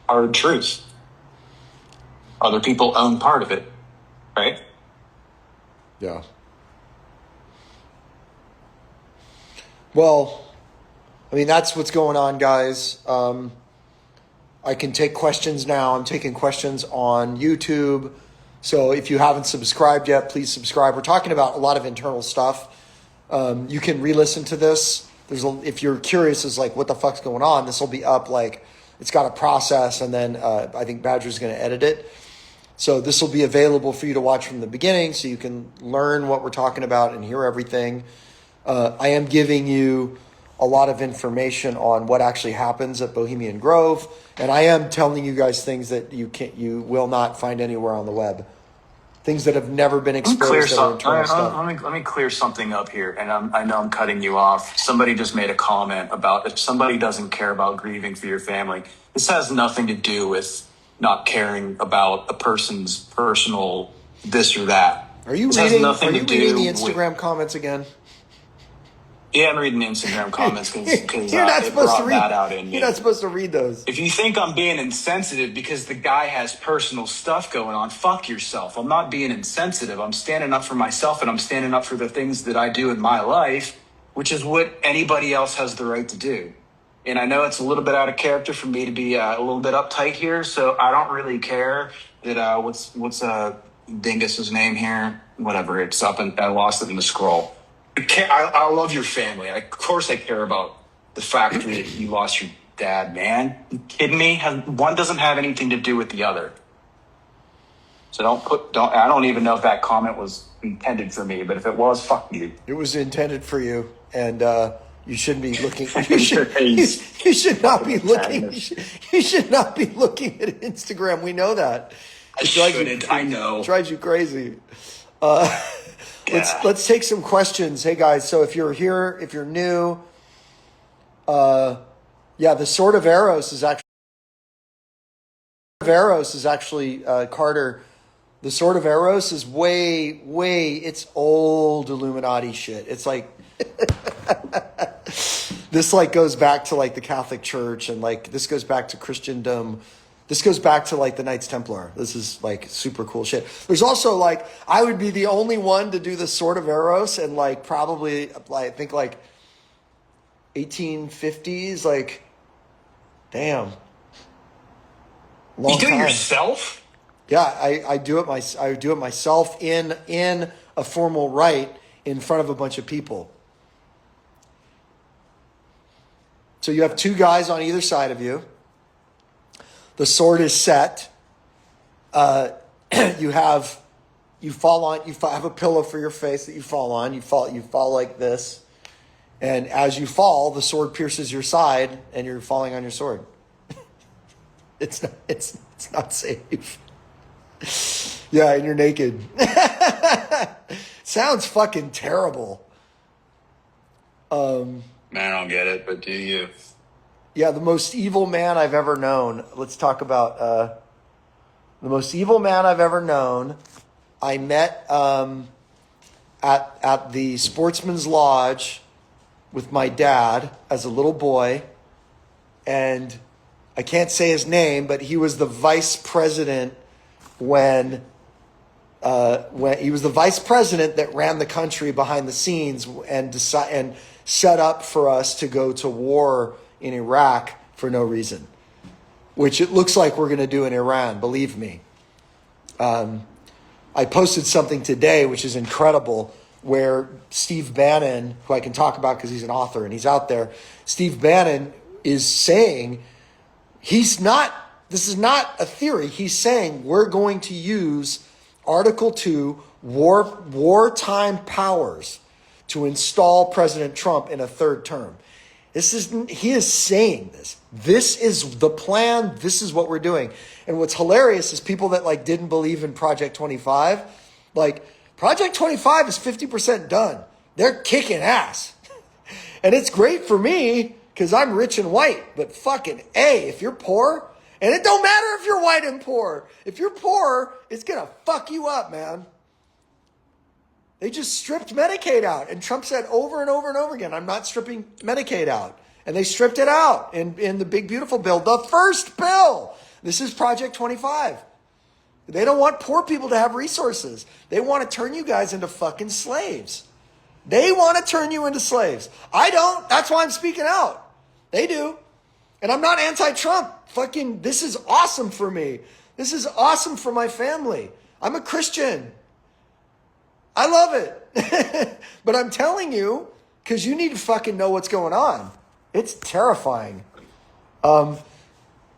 hard truth. Other people own part of it, right? Yeah. Well, I mean, that's what's going on, guys. I can take questions now. I'm taking questions on YouTube. So if you haven't subscribed yet, please subscribe. We're talking about a lot of internal stuff. You can re-listen to this. If you're curious as like what the fuck's going on, this will be up. Like it's got a process, and then I think Badger's going to edit it. So this will be available for you to watch from the beginning, so you can learn what we're talking about and hear everything. I am giving you a lot of information on what actually happens at Bohemian Grove, and I am telling you guys things that you will not find anywhere on the web. Things that have never been exposed. Let me clear something up here, and I know I'm cutting you off. Somebody just made a comment about if somebody doesn't care about grieving for your family. This has nothing to do with not caring about a person's personal this or that. Are you reading the Instagram comments again? Yeah, I'm reading the Instagram comments because you're not supposed to read that out in me. You're not supposed to read those. If you think I'm being insensitive because the guy has personal stuff going on, fuck yourself. I'm not being insensitive. I'm standing up for myself, and I'm standing up for the things that I do in my life, which is what anybody else has the right to do. And I know it's a little bit out of character for me to be a little bit uptight here, so I don't really care that what's Dingus's name here? Whatever, it's up, and I lost it in the scroll. I love your family. Of course I care about the fact that you lost your dad, man. You kidding me? One doesn't have anything to do with the other. So I don't even know if that comment was intended for me, but if it was, fuck you. It was intended for you, and you shouldn't be looking. You should not be looking. You should not be looking at Instagram. We know that. I know. It drives you crazy. Let's take some questions. Hey guys, so if you're here, if you're new, the Sword of Eros is actually Carter. The Sword of Eros is way, it's old Illuminati shit. It's like This like goes back to like the Catholic Church, and like this goes back to Christendom. This goes back to like the Knights Templar. This is like super cool shit. There's also like, I would be the only one to do the Sword of Eros, and like probably I think like 1850s, like damn. Long You do it time. yourself? Yeah, I do it I do it myself in a formal rite in front of a bunch of people. So you have two guys on either side of you. The sword is set. You have a pillow for your face that you fall on. You fall like this, and as you fall, the sword pierces your side, and you're falling on your sword. It's not safe. Yeah, and you're naked. Sounds fucking terrible. Man, I don't get it, but do you? Yeah, the most evil man I've ever known. Let's talk about the most evil man I've ever known. I met at the Sportsman's Lodge with my dad as a little boy, and I can't say his name, but he was the vice president when he was the vice president that ran the country behind the scenes and set up for us to go to war in Iraq for no reason, which it looks like we're going to do in Iran, believe me. I posted something today, which is incredible, where Steve Bannon, who I can talk about because he's an author and he's out there, Steve Bannon is saying this is not a theory. He's saying we're going to use Article 2 wartime powers to install President Trump in a third term. He is saying this. This is the plan. This is what we're doing. And what's hilarious is people that like didn't believe in Project 25, like Project 25 is 50% done. They're kicking ass. And it's great for me because I'm rich and white, but fucking A, if you're poor, and it don't matter if you're white and poor. If you're poor, it's going to fuck you up, man. They just stripped Medicaid out. And Trump said over and over and over again, I'm not stripping Medicaid out. And they stripped it out in the big, beautiful bill, the first bill. This is Project 25. They don't want poor people to have resources. They want to turn you guys into fucking slaves. They want to turn you into slaves. I don't. That's why I'm speaking out. They do. And I'm not anti-Trump. Fucking, this is awesome for me. This is awesome for my family. I'm a Christian. I love it. But I'm telling you, because you need to fucking know what's going on. It's terrifying.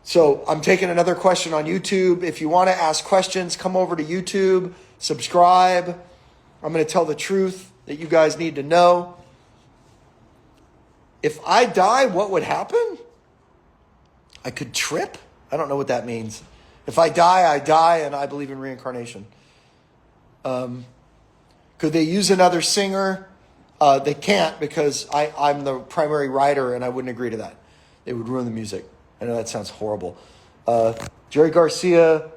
So I'm taking another question on YouTube. If you want to ask questions, come over to YouTube, subscribe. I'm going to tell the truth that you guys need to know. If I die, what would happen? I could trip? I don't know what that means. If I die, and I believe in reincarnation. Could they use another singer? They can't because I'm the primary writer and I wouldn't agree to that. It would ruin the music. I know that sounds horrible. Jerry Garcia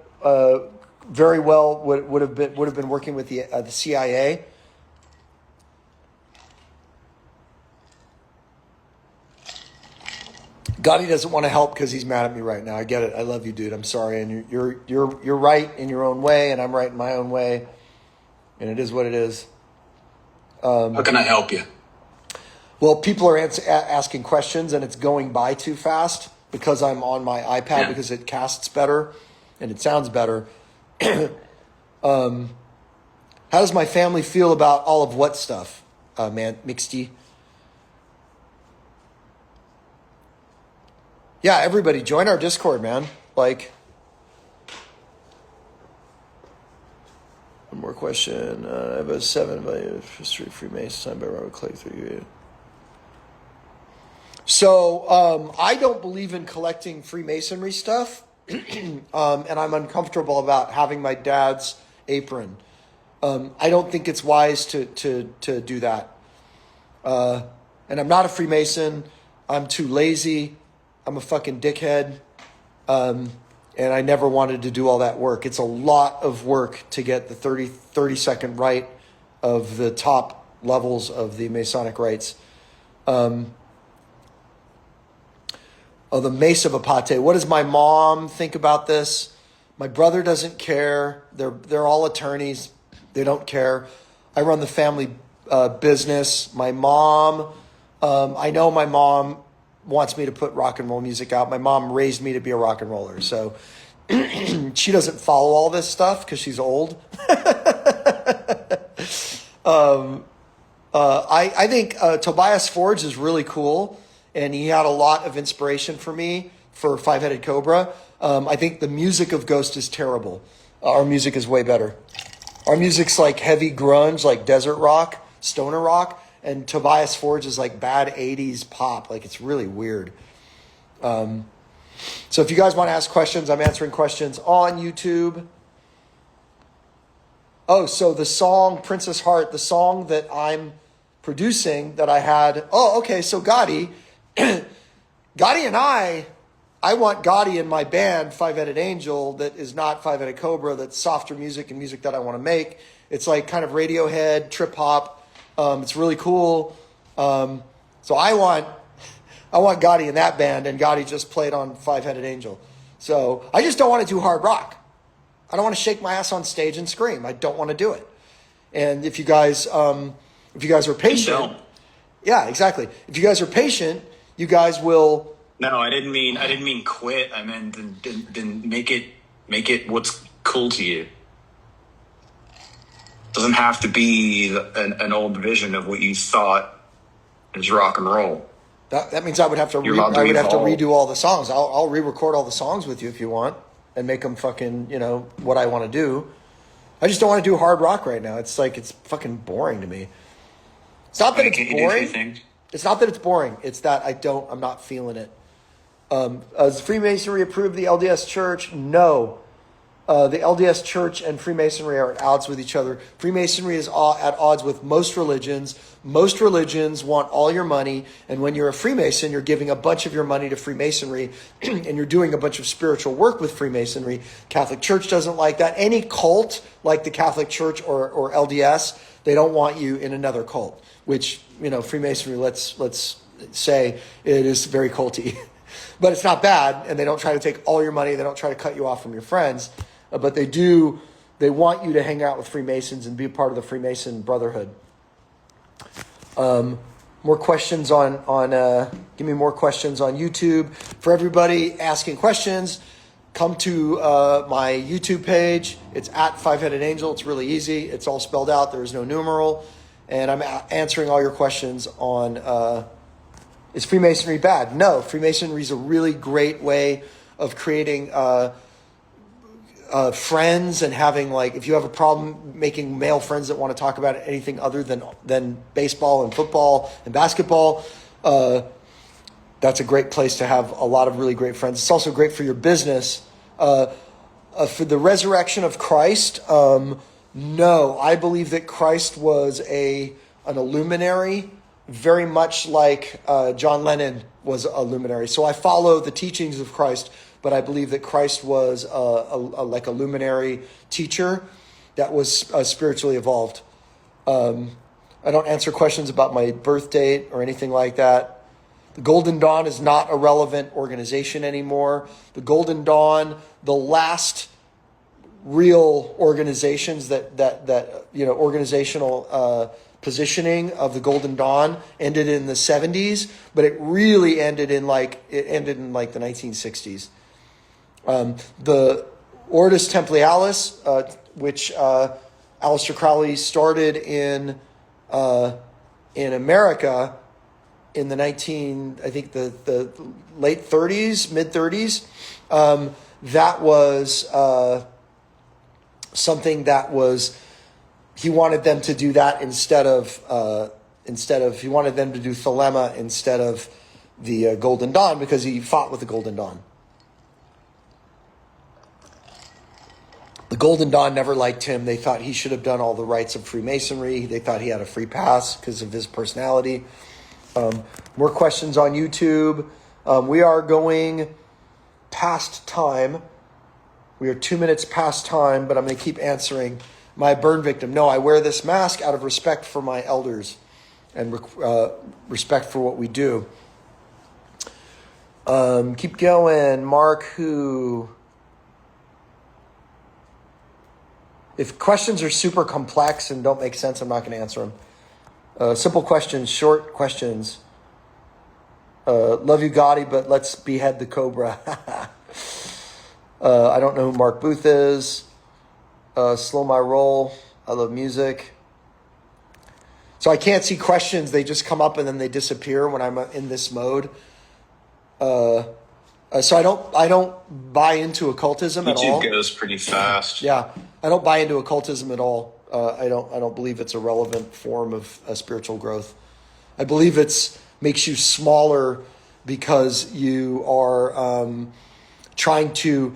very well would have been working with the CIA. Gotti doesn't want to help because he's mad at me right now. I get it. I love you, dude. I'm sorry, and you're right in your own way, and I'm right in my own way, and it is what it is. How can I help you? Well, people are asking questions, and it's going by too fast because I'm on my iPad because it casts better and it sounds better. How does my family feel about all of what stuff, man? Mixty. Yeah, everybody join our Discord, man. Like, one more question. I have a 7 by history Freemason signed by Robert Clay through you. So I don't believe in collecting Freemasonry stuff, and I'm uncomfortable about having my dad's apron. I don't think it's wise to do that. And I'm not a Freemason. I'm too lazy. I'm a fucking dickhead. And I never wanted to do all that work. It's a lot of work to get the 30-second rite of the top levels of the Masonic rites. Oh, the Mace of Apate. What does my mom think about this? My brother doesn't care. They're all attorneys. They don't care. I run the family business. My mom, I know my mom wants me to put rock and roll music out. My mom raised me to be a rock and roller. So she doesn't follow all this stuff because she's old. I think Tobias Forge is really cool, and he had a lot of inspiration for me for Five-Headed Cobra. I think the music of Ghost is terrible. Our music is way better. Our music's like heavy grunge, like desert rock, stoner rock, and Tobias Forge is like bad 80s pop. Like, it's really weird. So if you guys want to ask questions, I'm answering questions on YouTube. Oh, so the song Princess Heart, the song that I'm producing that I had. Oh, okay. So Gotti and I want Gotti in my band, Five-Headed Angel, that is not Five-Headed Cobra, that's softer music and music that I want to make. It's like kind of Radiohead, trip hop. It's really cool. So I want Gotti in that band, and Gotti just played on Five-Headed Angel. So I just don't want to do hard rock. I don't want to shake my ass on stage and scream. I don't want to do it. And if you guys are patient, yeah, exactly. If you guys are patient, you guys will. No, I didn't mean quit. I meant then make it what's cool to you. Doesn't have to be an old vision of what you thought is rock and roll. That means I would have to redo all the songs. I'll re-record all the songs with you if you want, and make them fucking, what I want to do. I just don't want to do hard rock right now. It's like, it's fucking boring to me. It's not that it's boring. It's not that it's boring. It's that I'm not feeling it. Does Freemasonry approve the LDS Church? No. The LDS Church and Freemasonry are at odds with each other. Freemasonry is at odds with most religions. Most religions want all your money, and when you're a Freemason, you're giving a bunch of your money to Freemasonry, and you're doing a bunch of spiritual work with Freemasonry. Catholic Church doesn't like that. Any cult like the Catholic Church or LDS, they don't want you in another cult, which, Freemasonry, let's say it is very culty. But it's not bad, and they don't try to take all your money. They don't try to cut you off from your friends. But they want you to hang out with Freemasons and be a part of the Freemason Brotherhood. More questions give me more questions on YouTube. For everybody asking questions, come to my YouTube page. It's at Five-Headed Angel. It's really easy. It's all spelled out. There is no numeral. And I'm answering all your questions on, is Freemasonry bad? No, Freemasonry is a really great way of creating friends and having, like, if you have a problem making male friends that want to talk about anything other than baseball and football and basketball, that's a great place to have a lot of really great friends. It's also great for your business. For the resurrection of Christ, no, I believe that Christ was an illuminary, very much like John Lennon was a luminary. So I follow the teachings of Christ, but I believe that Christ was like a luminary teacher that was spiritually evolved. I don't answer questions about my birth date or anything like that. The Golden Dawn is not a relevant organization anymore. The Golden Dawn, the last real organizations organizational positioning of the Golden Dawn ended in the 70s, but it really ended in the 1960s. The Ordo Templialis, which Aleister Crowley started in America in the the late 30s, mid 30s, that was something that was. He wanted them to do that instead of he wanted them to do Thelema instead of the Golden Dawn, because he fought with the Golden Dawn. The Golden Dawn never liked him. They thought he should have done all the rites of Freemasonry. They thought he had a free pass because of his personality. More questions on YouTube. We are going past time. We are 2 minutes past time, but I'm going to keep answering. My burn victim. No, I wear this mask out of respect for my elders and respect for what we do. Keep going. Mark, who? If questions are super complex and don't make sense, I'm not going to answer them. Simple questions, short questions. Love you, Gotti, but let's behead the cobra. I don't know who Mark Booth is. Slow my roll. I love music. So I can't see questions. They just come up and then they disappear when I'm in this mode. So I don't buy into occultism at all. YouTube goes pretty fast. Yeah, I don't buy into occultism at all. I don't believe it's a relevant form of spiritual growth. I believe it's makes you smaller because you are trying to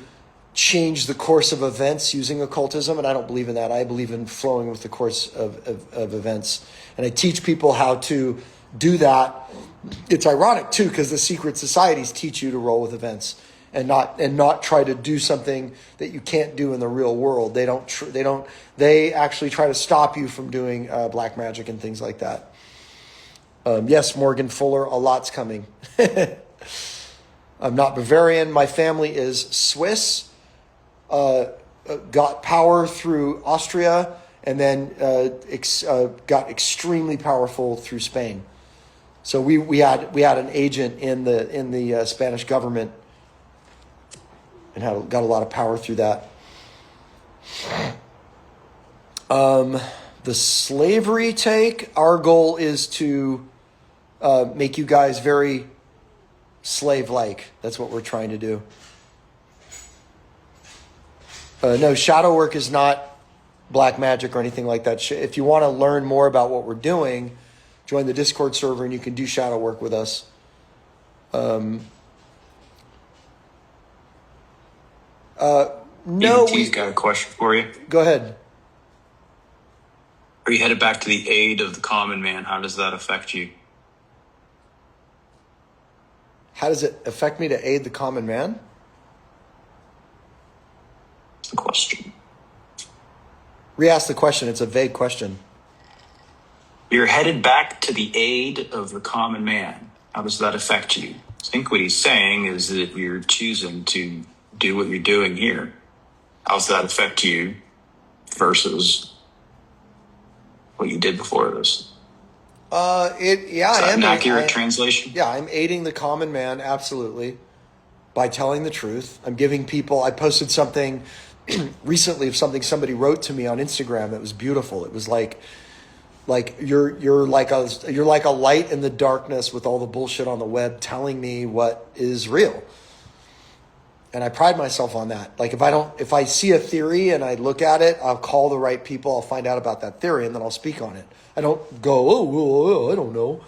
change the course of events using occultism, and I don't believe in that. I believe in flowing with the course of events, and I teach people how to do that. It's ironic too, because the secret societies teach you to roll with events and not try to do something that you can't do in the real world. They actually try to stop you from doing black magic and things like that. Yes, Morgan Fuller, a lot's coming. I'm not Bavarian. My family is Swiss. Got power through Austria, and then got extremely powerful through Spain. So we had an agent in the Spanish government, and got a lot of power through that. The slavery take. Our goal is to make you guys very slave-like. That's what we're trying to do. No, shadow work is not black magic or anything like that. If you want to learn more about what we're doing, join the Discord server and you can do shadow work with us. No, ET's got a question for you. Go ahead. Are you headed back to the aid of the common man? How does that affect you? How does it affect me to aid the common man? That's the question. Re-ask the question. It's a vague question. You're headed back to the aid of the common man. How does that affect you? I think what he's saying is that you're choosing to do what you're doing here. How does that affect you versus what you did before this? Is that an accurate translation? Yeah, I'm aiding the common man, absolutely, by telling the truth. I'm giving people. I posted something recently of something somebody wrote to me on Instagram that was beautiful. It was like you're like a light in the darkness with all the bullshit on the web telling me what is real. And I pride myself on that. Like if I see a theory and I look at it, I'll call the right people, I'll find out about that theory, and then I'll speak on it. I don't go, I don't know.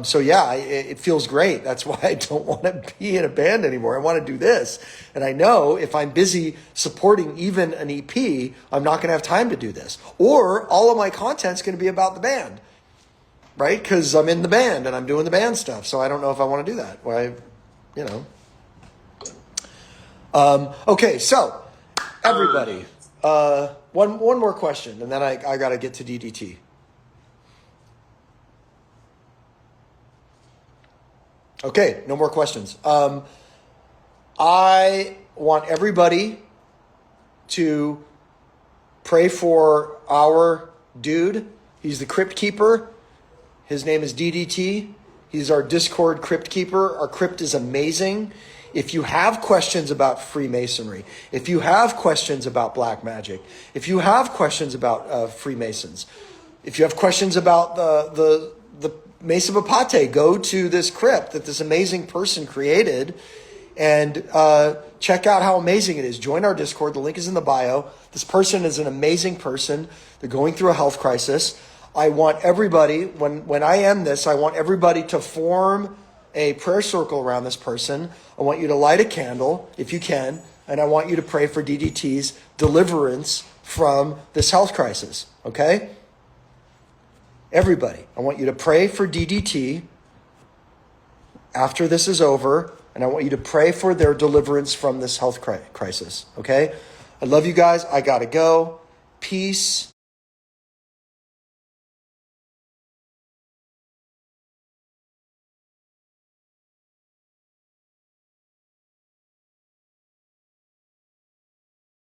So yeah, it feels great. That's why I don't want to be in a band anymore. I want to do this. And I know if I'm busy supporting even an EP, I'm not going to have time to do this. Or all of my content's going to be about the band, right? Because I'm in the band and I'm doing the band stuff. So I don't know if I want to do that. Okay, so everybody, one more question, and then I got to get to DDT. Okay, no more questions. I want everybody to pray for our dude. He's the crypt keeper. His name is DDT. He's our Discord crypt keeper. Our crypt is amazing. If you have questions about Freemasonry, if you have questions about black magic, if you have questions about Freemasons, if you have questions about the Mesa Bapate, go to this crypt that this amazing person created and check out how amazing it is. Join our Discord. The link is in the bio. This person is an amazing person. They're going through a health crisis. I want everybody, when I end this, I want everybody to form a prayer circle around this person. I want you to light a candle, if you can, and I want you to pray for DDT's deliverance from this health crisis, okay? Everybody, I want you to pray for DDT after this is over, and I want you to pray for their deliverance from this health crisis, okay? I love you guys. I gotta go. Peace.